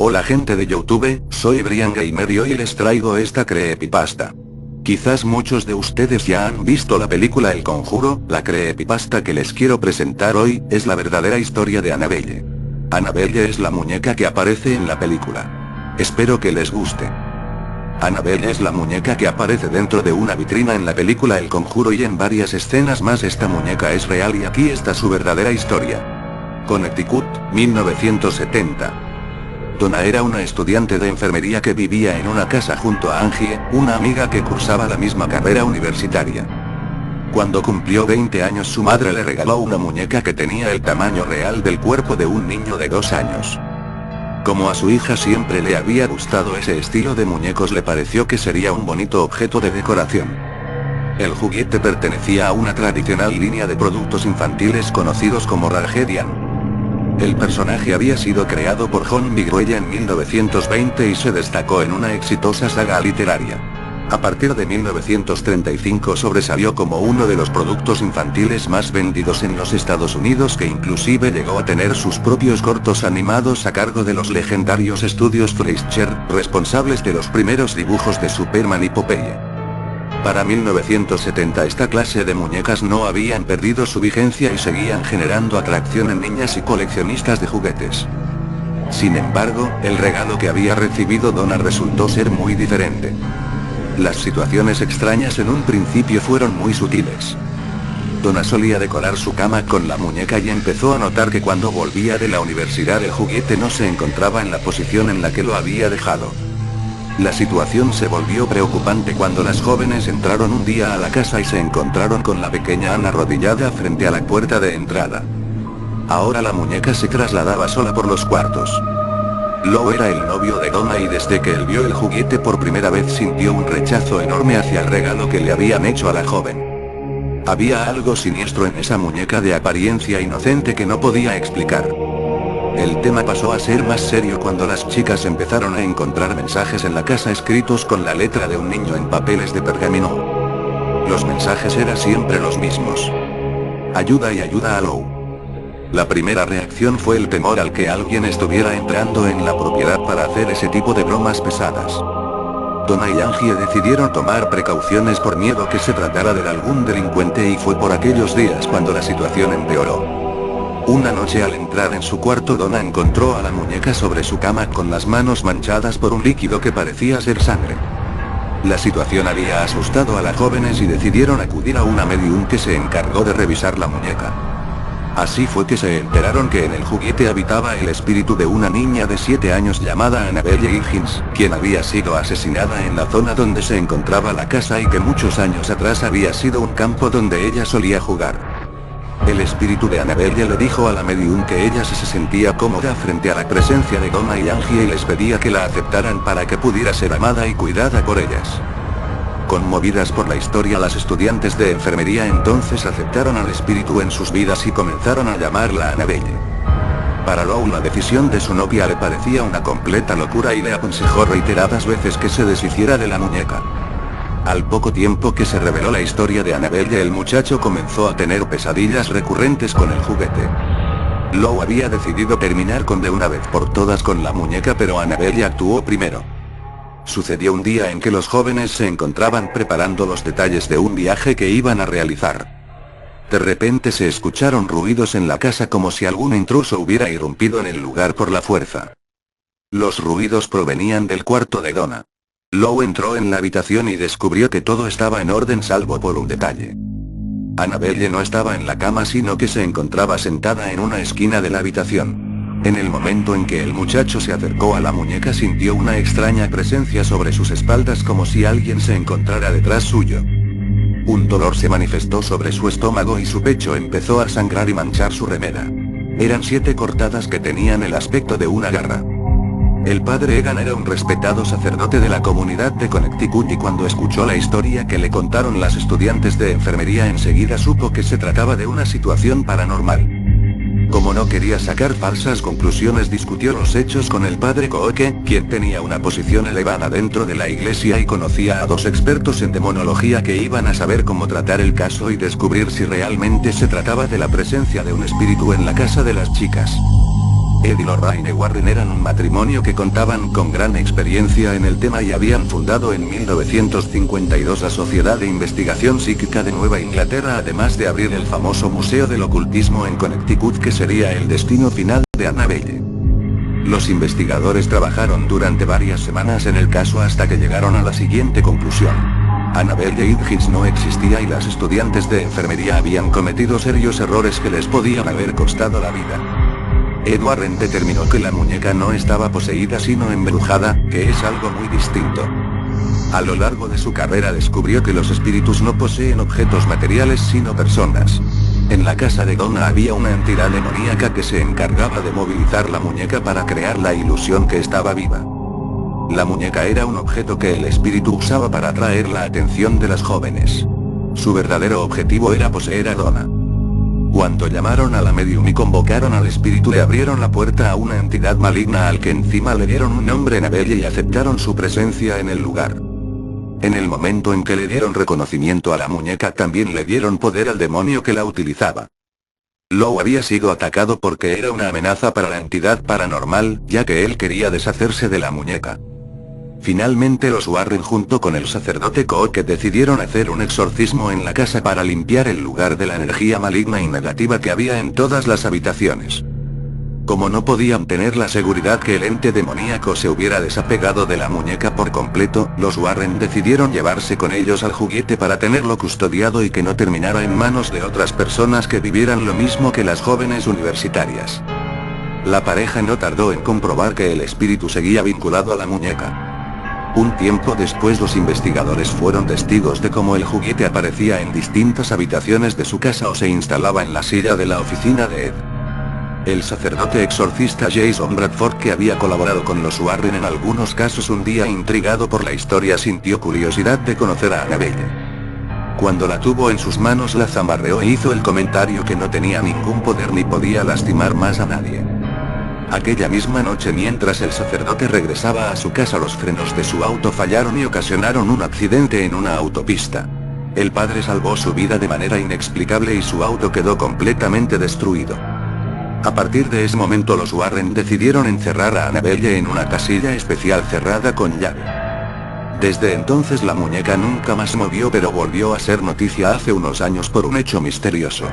Hola gente de YouTube, soy Brian Gamer y hoy les traigo esta creepypasta. Quizás muchos de ustedes ya han visto la película El Conjuro. La creepypasta que les quiero presentar hoy es la verdadera historia de Annabelle. Annabelle es la muñeca que aparece en la película. Espero que les guste. Annabelle es la muñeca que aparece dentro de una vitrina en la película El Conjuro y en varias escenas más. Esta muñeca es real y aquí está su verdadera historia. Connecticut, 1970. Donna era una estudiante de enfermería que vivía en una casa junto a Angie, una amiga que cursaba la misma carrera universitaria. Cuando cumplió 20 años su madre le regaló una muñeca que tenía el tamaño real del cuerpo de un niño de 2 años. Como a su hija siempre le había gustado ese estilo de muñecos, le pareció que sería un bonito objeto de decoración. El juguete pertenecía a una tradicional línea de productos infantiles conocidos como Raggedian. El personaje había sido creado por John Migruella en 1920 y se destacó en una exitosa saga literaria. A partir de 1935 sobresalió como uno de los productos infantiles más vendidos en los Estados Unidos, que inclusive llegó a tener sus propios cortos animados a cargo de los legendarios estudios Fleischer, responsables de los primeros dibujos de Superman y Popeye. Para 1970 esta clase de muñecas no habían perdido su vigencia y seguían generando atracción en niñas y coleccionistas de juguetes. Sin embargo, el regalo que había recibido Donna resultó ser muy diferente. Las situaciones extrañas en un principio fueron muy sutiles. Donna solía decorar su cama con la muñeca y empezó a notar que cuando volvía de la universidad el juguete no se encontraba en la posición en la que lo había dejado. La situación se volvió preocupante cuando las jóvenes entraron un día a la casa y se encontraron con la pequeña Anna arrodillada frente a la puerta de entrada. Ahora la muñeca se trasladaba sola por los cuartos. Lou era el novio de Donna y desde que él vio el juguete por primera vez sintió un rechazo enorme hacia el regalo que le habían hecho a la joven. Había algo siniestro en esa muñeca de apariencia inocente que no podía explicar. El tema pasó a ser más serio cuando las chicas empezaron a encontrar mensajes en la casa escritos con la letra de un niño en papeles de pergamino. Los mensajes eran siempre los mismos. Ayuda y ayuda a Lou. La primera reacción fue el temor al que alguien estuviera entrando en la propiedad para hacer ese tipo de bromas pesadas. Donna y Angie decidieron tomar precauciones por miedo que se tratara de algún delincuente y fue por aquellos días cuando la situación empeoró. Una noche al entrar en su cuarto Donna encontró a la muñeca sobre su cama con las manos manchadas por un líquido que parecía ser sangre. La situación había asustado a las jóvenes y decidieron acudir a una medium que se encargó de revisar la muñeca. Así fue que se enteraron que en el juguete habitaba el espíritu de una niña de 7 años llamada Annabelle Higgins, quien había sido asesinada en la zona donde se encontraba la casa y que muchos años atrás había sido un campo donde ella solía jugar. El espíritu de Annabelle le dijo a la medium que ella se sentía cómoda frente a la presencia de Donna y Angie y les pedía que la aceptaran para que pudiera ser amada y cuidada por ellas. Conmovidas por la historia, las estudiantes de enfermería entonces aceptaron al espíritu en sus vidas y comenzaron a llamarla Annabelle. Para Lou la decisión de su novia le parecía una completa locura y le aconsejó reiteradas veces que se deshiciera de la muñeca. Al poco tiempo que se reveló la historia de Annabelle, el muchacho comenzó a tener pesadillas recurrentes con el juguete. Lou había decidido terminar de una vez por todas con la muñeca, pero Annabelle actuó primero. Sucedió un día en que los jóvenes se encontraban preparando los detalles de un viaje que iban a realizar. De repente se escucharon ruidos en la casa como si algún intruso hubiera irrumpido en el lugar por la fuerza. Los ruidos provenían del cuarto de Donna. Lou entró en la habitación y descubrió que todo estaba en orden salvo por un detalle. Annabelle no estaba en la cama, sino que se encontraba sentada en una esquina de la habitación. En el momento en que el muchacho se acercó a la muñeca sintió una extraña presencia sobre sus espaldas, como si alguien se encontrara detrás suyo. Un dolor se manifestó sobre su estómago y su pecho empezó a sangrar y manchar su remera. Eran 7 cortadas que tenían el aspecto de una garra. El padre Egan era un respetado sacerdote de la comunidad de Connecticut y cuando escuchó la historia que le contaron las estudiantes de enfermería enseguida supo que se trataba de una situación paranormal. Como no quería sacar falsas conclusiones, discutió los hechos con el padre Cooke, quien tenía una posición elevada dentro de la iglesia y conocía a 2 expertos en demonología que iban a saber cómo tratar el caso y descubrir si realmente se trataba de la presencia de un espíritu en la casa de las chicas. Ed y Lorraine Warren eran un matrimonio que contaban con gran experiencia en el tema y habían fundado en 1952 la Sociedad de Investigación Psíquica de Nueva Inglaterra, además de abrir el famoso Museo del Ocultismo en Connecticut, que sería el destino final de Annabelle. Los investigadores trabajaron durante varias semanas en el caso hasta que llegaron a la siguiente conclusión. Annabelle Higgins no existía y las estudiantes de enfermería habían cometido serios errores que les podían haber costado la vida. Ed Warren determinó que la muñeca no estaba poseída sino embrujada, que es algo muy distinto. A lo largo de su carrera descubrió que los espíritus no poseen objetos materiales sino personas. En la casa de Donna había una entidad demoníaca que se encargaba de movilizar la muñeca para crear la ilusión que estaba viva. La muñeca era un objeto que el espíritu usaba para atraer la atención de las jóvenes. Su verdadero objetivo era poseer a Donna. Cuando llamaron a la medium y convocaron al espíritu, le abrieron la puerta a una entidad maligna al que encima le dieron un nombre, Annabelle, y aceptaron su presencia en el lugar. En el momento en que le dieron reconocimiento a la muñeca, también le dieron poder al demonio que la utilizaba. Lou había sido atacado porque era una amenaza para la entidad paranormal, ya que él quería deshacerse de la muñeca. Finalmente los Warren junto con el sacerdote Cook decidieron hacer un exorcismo en la casa para limpiar el lugar de la energía maligna y negativa que había en todas las habitaciones. Como no podían tener la seguridad que el ente demoníaco se hubiera desapegado de la muñeca por completo, los Warren decidieron llevarse con ellos al juguete para tenerlo custodiado y que no terminara en manos de otras personas que vivieran lo mismo que las jóvenes universitarias. La pareja no tardó en comprobar que el espíritu seguía vinculado a la muñeca. Un tiempo después los investigadores fueron testigos de cómo el juguete aparecía en distintas habitaciones de su casa o se instalaba en la silla de la oficina de Ed. El sacerdote exorcista Jason Bradford, que había colaborado con los Warren en algunos casos, un día intrigado por la historia sintió curiosidad de conocer a Annabelle. Cuando la tuvo en sus manos la zamarreó e hizo el comentario que no tenía ningún poder ni podía lastimar más a nadie. Aquella misma noche, mientras el sacerdote regresaba a su casa, los frenos de su auto fallaron y ocasionaron un accidente en una autopista. El padre salvó su vida de manera inexplicable y su auto quedó completamente destruido. A partir de ese momento los Warren decidieron encerrar a Annabelle en una casilla especial cerrada con llave. Desde entonces la muñeca nunca más se movió, pero volvió a ser noticia hace unos años por un hecho misterioso.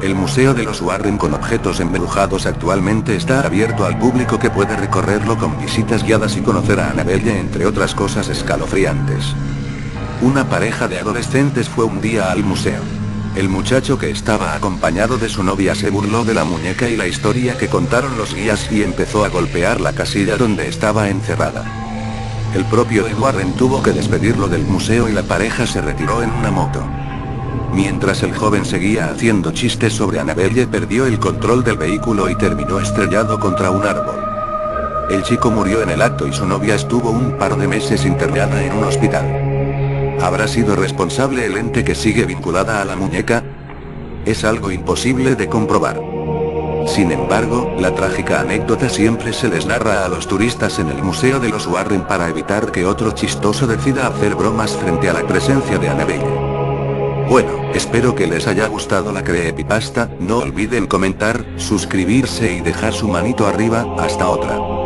El Museo de los Warren con objetos embrujados actualmente está abierto al público, que puede recorrerlo con visitas guiadas y conocer a Annabelle, entre otras cosas escalofriantes. Una pareja de adolescentes fue un día al museo. El muchacho, que estaba acompañado de su novia, se burló de la muñeca y la historia que contaron los guías y empezó a golpear la casilla donde estaba encerrada. El propio Ed Warren tuvo que despedirlo del museo y la pareja se retiró en una moto. Mientras el joven seguía haciendo chistes sobre Annabelle, perdió el control del vehículo y terminó estrellado contra un árbol. El chico murió en el acto y su novia estuvo un par de meses internada en un hospital. ¿Habrá sido responsable el ente que sigue vinculada a la muñeca? Es algo imposible de comprobar. Sin embargo, la trágica anécdota siempre se les narra a los turistas en el Museo de los Warren para evitar que otro chistoso decida hacer bromas frente a la presencia de Annabelle. Bueno, espero que les haya gustado la creepypasta. No olviden comentar, suscribirse y dejar su manito arriba. Hasta otra.